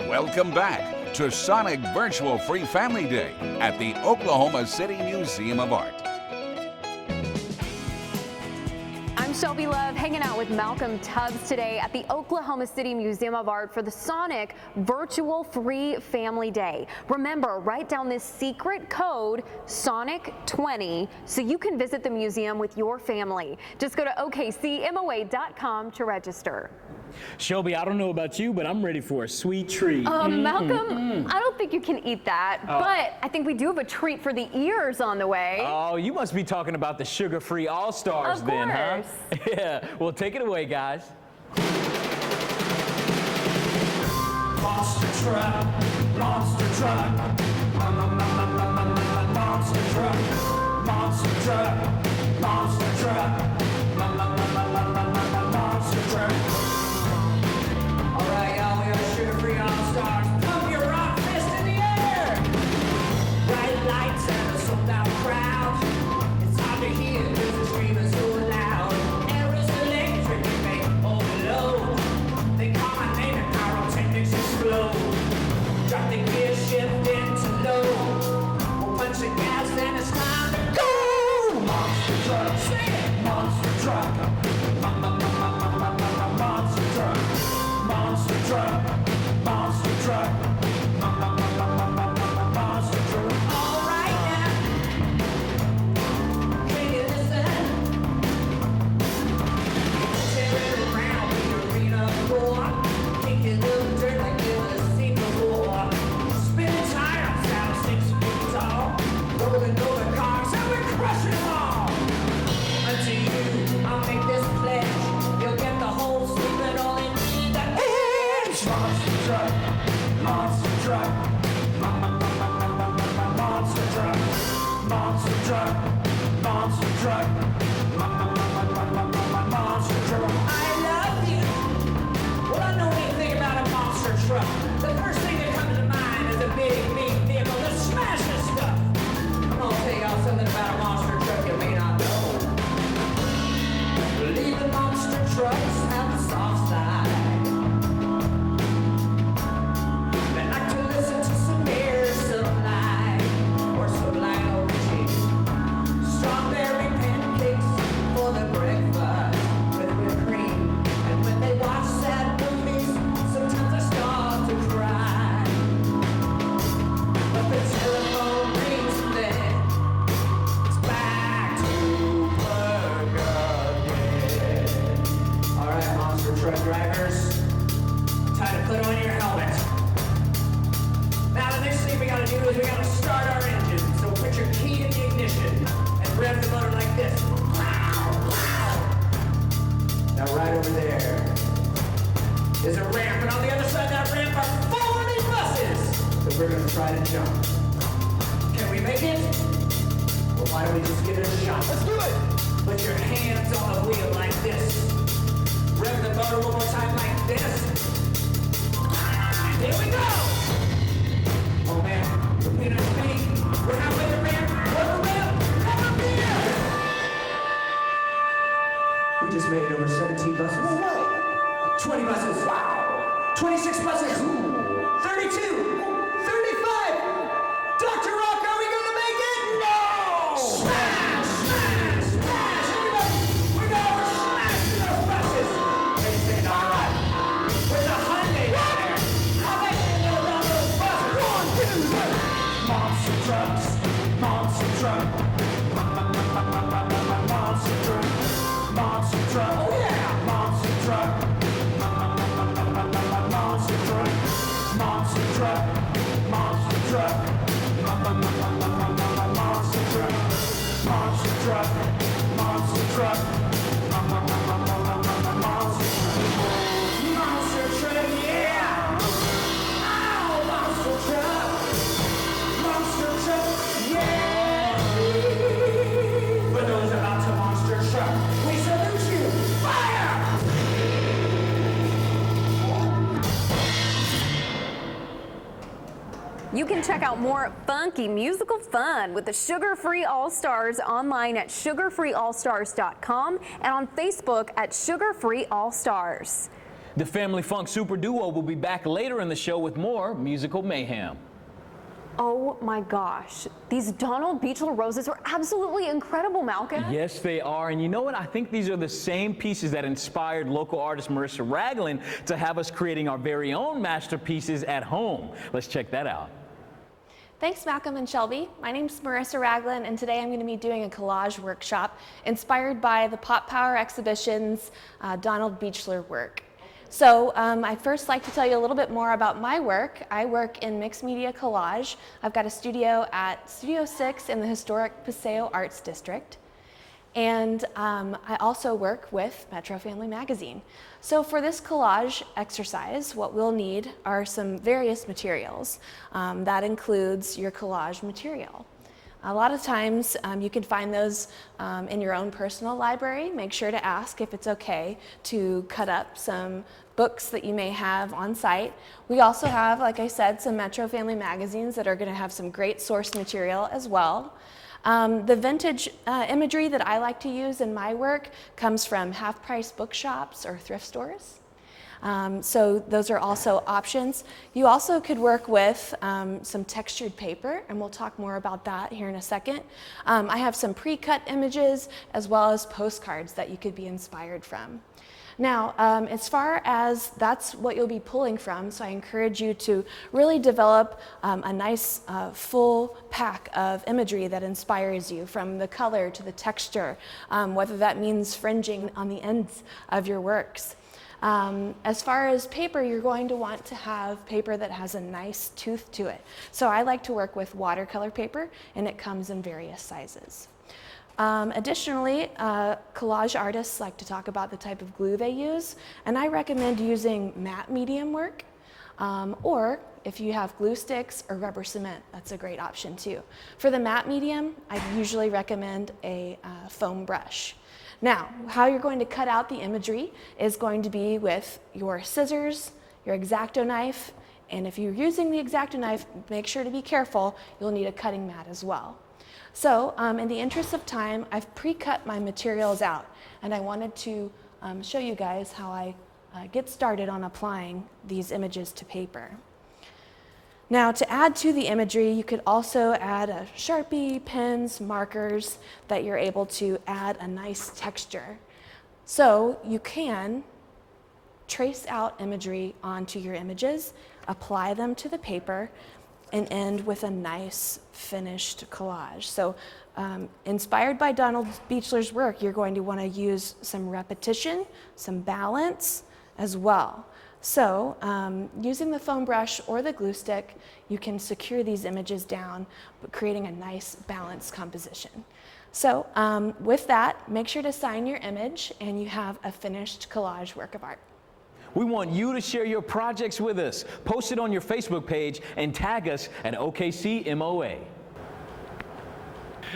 Welcome back to Sonic Virtual Free Family Day at the Oklahoma City Museum of Art. I'm Shelby Love, hanging out with Malcolm Tubbs today at the Oklahoma City Museum of Art for the Sonic Virtual Free Family Day. Remember, write down this secret code, SONIC20, so you can visit the museum with your family. Just go to okcmoa.com to register. Shelby, I don't know about you, but I'm ready for a sweet treat. Malcolm, I don't think you can eat that, but I think we do have a treat for the ears on the way. Oh, you must be talking about the Sugar Free Allstars then, huh? Yeah, well, take it away, guys. Monster truck, monster truck, monster truck, monster truck, monster truck, monster truck. All right, y'all, we are Sugar Free Allstars. Pump your rock fist in the air. Bright lights and a sold-out crowd. It's hard to hear because the screaming so loud. Air is electric, it may overload. They call my name and pyrotechnics explode. Drop the gear, shift into low. We'll punch the gas and it's time to go. Monster truck, say it. Monster truck. Monster truck. Monster truck. Monster truck. Monster truck. All right now. Can you listen? Tear it around the arena floor. Kick your little dirt like you never seen before. Spinning tires out 6 feet tall. Rolling over cars and we crush them all. Unto you, I'll make this pledge. You'll get the whole sleep and all you need the edge. Monster truck, monster truck, monster truck, monster truck, monster truck, monster truck. I love you. Well, I know anything about a monster truck. The first thing that comes to mind is a big, mean vehicle that smashes stuff. I'm gonna tell y'all something about a monster truck you may not know. Believe the monster trucks have a soft side. They like to listen to some Air Supply or Sublime Origin. Strawberry pancakes for the breakfast with whipped cream. And when they watch sad movies, sometimes I start to cry. But the telephone rings and then it's back to work again. All right, monster truck drivers, time to put on your helmet. Now the next thing we gotta do is we gotta start our engine. So put your key in the ignition and rev the motor like this. Now right over there is a ramp, and on the other side of that ramp are 40 buses that we're gonna try to jump. Can we make it? Well, why don't we just give it a shot? Let's do it! Put your hands on the wheel like this. Rev the motor one more time like this. And here we go! Oh man, repeat it with me. We're halfway to ramp. We're the ramp. Come up here! We just made it over 17 buses. No way! 20 buses. Wow! 26 buses. 32. 35. Dr. Rock, are we gonna make it? No! Smash! Smash! Smash! Everybody, we're smashing those buses. They say all right. With a Hyundai there. How about you go down those buses? 1, 2, 3. Monster trucks. Monster truck. Monster truck. Monster truck. Oh yeah. Monster truck. Monster truck. Monster truck. Monster truck. Monster truck. Monster truck. Monster truck. Monster truck, yeah! Ow, monster truck! Monster truck, yeah! For those about to monster truck, we salute you! Fire! You can check out more funky musical fun with the Sugar Free Allstars online at sugarfreeallstars.com and on Facebook at Sugar Free Allstars. The Family Funk Super Duo will be back later in the show with more musical mayhem. Oh my gosh, these Donald Beechler roses are absolutely incredible, Malcolm. Yes, they are. And you know what? I think these are the same pieces that inspired local artist Marissa Raglin to have us creating our very own masterpieces at home. Let's check that out. Thanks, Malcolm and Shelby. My name's Marissa Raglin, and today I'm going to be doing a collage workshop inspired by the Pop Power Exhibition's Donald Beechler work. So I'd first like to tell you a little bit more about my work. I work in mixed media collage. I've got a studio at Studio 6 in the historic Paseo Arts District. And I also work with MetroFamily Magazine. So for this collage exercise, what we'll need are some various materials. That includes your collage material. A lot of times you can find those in your own personal library. Make sure to ask if it's okay to cut up some books that you may have on site. We also have, like I said, some MetroFamily magazines that are going to have some great source material as well. The vintage imagery that I like to use in my work comes from half-price bookshops or thrift stores. So those are also options. You also could work with some textured paper, and we'll talk more about that here in a second. I have some pre-cut images as well as postcards that you could be inspired from. Now, as far as that's what you'll be pulling from, so I encourage you to really develop a nice full pack of imagery that inspires you, from the color to the texture, whether that means fringing on the ends of your works. As far as paper, you're going to want to have paper that has a nice tooth to it. So I like to work with watercolor paper, and it comes in various sizes. Additionally, collage artists like to talk about the type of glue they use, and I recommend using matte medium work, or if you have glue sticks or rubber cement, that's a great option too. For the matte medium, I usually recommend a foam brush. Now, how you're going to cut out the imagery is going to be with your scissors, your X-Acto knife, and if you're using the X-Acto knife, make sure to be careful, you'll need a cutting mat as well. So, in the interest of time, I've pre-cut my materials out, and I wanted to show you guys how I get started on applying these images to paper. Now, to add to the imagery, you could also add a Sharpie, pens, markers that you're able to add a nice texture. So you can trace out imagery onto your images, apply them to the paper, and end with a nice finished collage. So inspired by Donald Beechler's work, you're going to want to use some repetition, some balance as well. So using the foam brush or the glue stick, you can secure these images down, but creating a nice balanced composition. So with that, make sure to sign your image and you have a finished collage work of art. We want you to share your projects with us. Post it on your Facebook page and tag us at OKC MOA.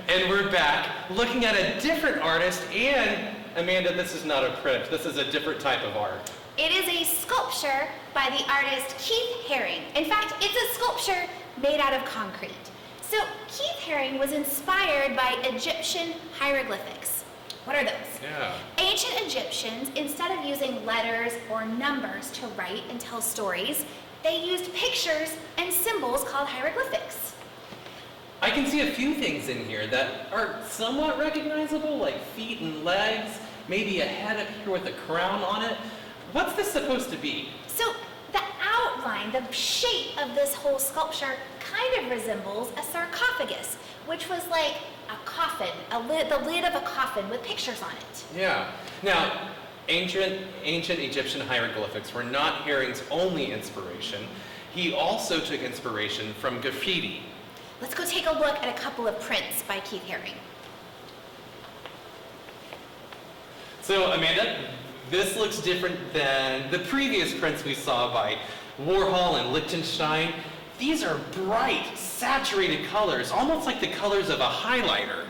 And we're back looking at a different artist, and Amanda, this is not a print, this is a different type of art. It is a sculpture by the artist Keith Haring. In fact, it's a sculpture made out of concrete. So Keith Haring was inspired by Egyptian hieroglyphics. What are those? Yeah. Ancient Egyptians, instead of using letters or numbers to write and tell stories, they used pictures and symbols called hieroglyphics. I can see a few things in here that are somewhat recognizable, like feet and legs, maybe a head up here with a crown on it. What's this supposed to be? So the outline, the shape of this whole sculpture kind of resembles a sarcophagus, which was like a coffin, the lid of a coffin with pictures on it. Yeah. Now, ancient Egyptian hieroglyphics were not Haring's only inspiration. He also took inspiration from graffiti. Let's go take a look at a couple of prints by Keith Haring. So, Amanda, this looks different than the previous prints we saw by Warhol and Lichtenstein. These are bright, saturated colors, almost like the colors of a highlighter.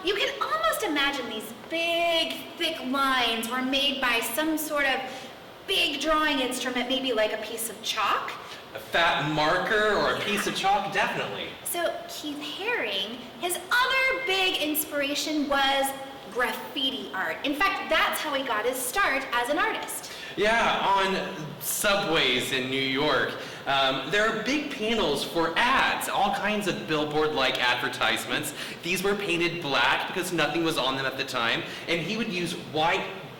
You can almost imagine these big, thick lines were made by some sort of big drawing instrument, maybe like a piece of chalk. A fat marker or a piece of chalk, definitely. So Keith Haring, his other big inspiration was graffiti art. In fact, that's how he got his start as an artist. Yeah, on subways in New York, there are big panels for ads, all kinds of billboard-like advertisements. These were painted black because nothing was on them at the time, and he would use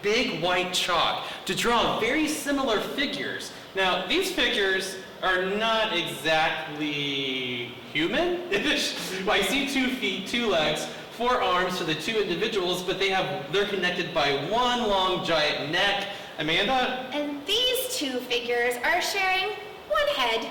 big white chalk to draw very similar figures. Now, these figures are not exactly human. I see 2 feet, 2 legs, 4 arms for the 2 individuals, but they're connected by one long giant neck. Amanda? And these 2 figures are sharing one head,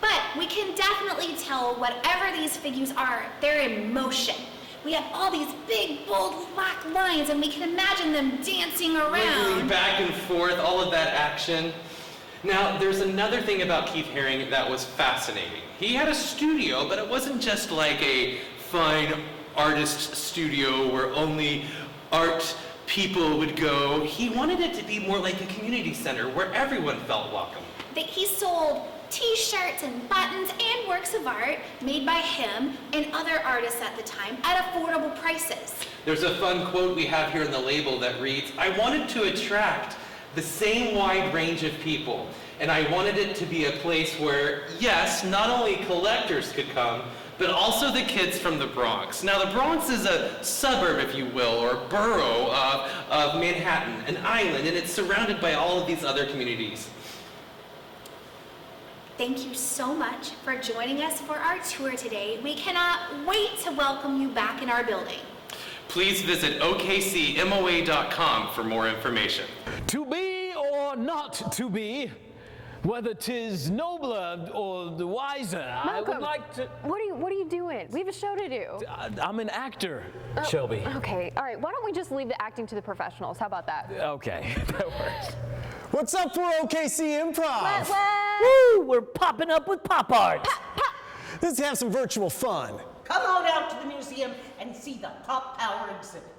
but we can definitely tell whatever these figures are, they're in motion. We have all these big, bold, black lines, and we can imagine them dancing around. Wiggling back and forth, all of that action. Now, there's another thing about Keith Haring that was fascinating. He had a studio, but it wasn't just like a fine artist studio where only art people would go. He wanted it to be more like a community center where everyone felt welcome. He sold t-shirts and buttons and works of art made by him and other artists at the time at affordable prices. There's a fun quote we have here in the label that reads, "I wanted to attract the same wide range of people, and I wanted it to be a place where, yes, not only collectors could come, but also the kids from the Bronx." Now, the Bronx is a suburb, if you will, or borough of Manhattan, an island, and it's surrounded by all of these other communities. Thank you so much for joining us for our tour today. We cannot wait to welcome you back in our building. Please visit okcmoa.com for more information. To be or not to be, whether 'tis nobler or the wiser, I would Malcolm, like to... What are you doing? We have a show to do. I'm an actor, Shelby. Okay, all right. Why don't we just leave the acting to the professionals? How about that? Okay, that works. What's up for OKC Improv? Woo! We're popping up with pop art. Let's have some virtual fun. Come on out to the museum and see the Pop Power exhibit.